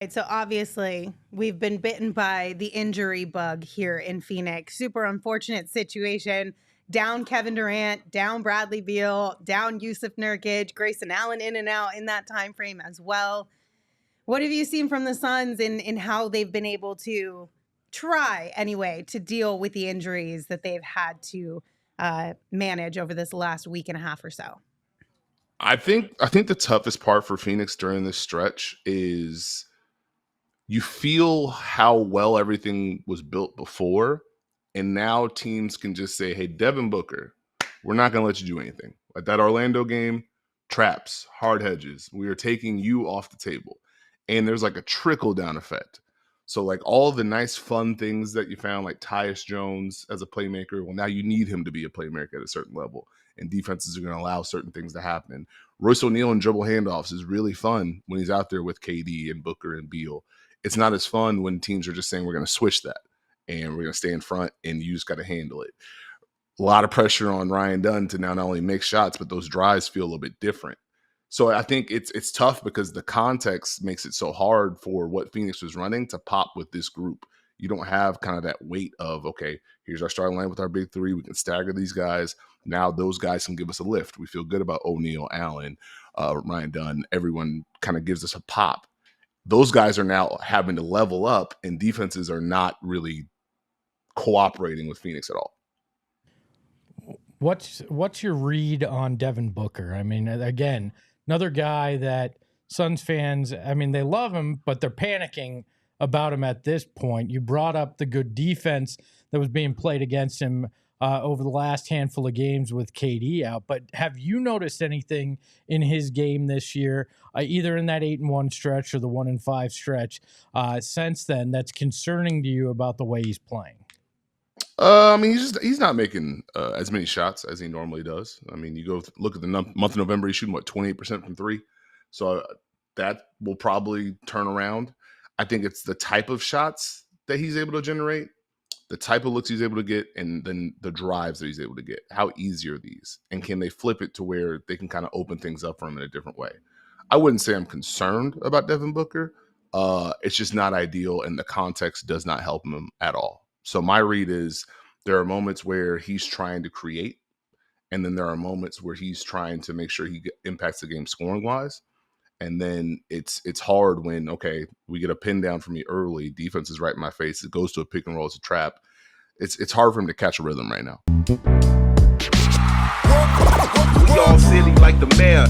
Right, so obviously, we've been bitten by the injury bug here in Phoenix. Super unfortunate situation. Down Kevin Durant, down Bradley Beal, down Yusuf Nurkic, Grayson Allen in and out in that time frame as well. What have you seen from the Suns in how they've been able to try anyway to deal with the injuries that they've had to manage over this last week and a half or so? I think the toughest part for Phoenix during this stretch is you feel how well everything was built before, and now teams can just say, hey, Devin Booker, we're not going to let you do anything. Like that Orlando game, traps, hard hedges. We are taking you off the table. And there's like a trickle-down effect. So like all the nice, fun things that you found, like Tyus Jones as a playmaker, well, now you need him to be a playmaker at a certain level. And defenses are going to allow certain things to happen. Royce O'Neal and dribble handoffs is really fun when he's out there with KD and Booker and Beal. It's not as fun when teams are just saying we're going to switch that and we're going to stay in front and you just got to handle it. A lot of pressure on Ryan Dunn to now not only make shots, but those drives feel a little bit different. So I think it's tough because the context makes it so hard for what Phoenix was running to pop with this group. You don't have kind of that weight of, okay, here's our starting line with our big three. We can stagger these guys. Now those guys can give us a lift. We feel good about O'Neal, Allen, Ryan Dunn. Everyone kind of gives us a pop. Those guys are now having to level up, and defenses are not really cooperating with Phoenix at all. What's your read on Devin Booker? I mean, again, another guy that Suns fans, I mean, they love him, but they're panicking about him at this point. You brought up the good defense that was being played against him over the last handful of games with KD out. But have you noticed anything in his game this year, either in that 8-1 stretch or the 1-5 stretch since then, that's concerning to you about the way he's playing? I mean, he's not making as many shots as he normally does. I mean, you go look at the month of November, he's shooting, 28% from three. So that will probably turn around. I think it's the type of shots that he's able to generate, the type of looks he's able to get, and then the drives that he's able to get. How easy are these? And can they flip it to where they can kind of open things up for him in a different way? I wouldn't say I'm concerned about Devin Booker. It's just not ideal, and the context does not help him at all. So my read is there are moments where he's trying to create, and then there are moments where he's trying to make sure he impacts the game scoring-wise. And then it's hard when, okay, we get a pin down from me early, defense is right in my face, it goes to a pick and roll, it's a trap. It's hard for him to catch a rhythm right now. We all silly like the mayor.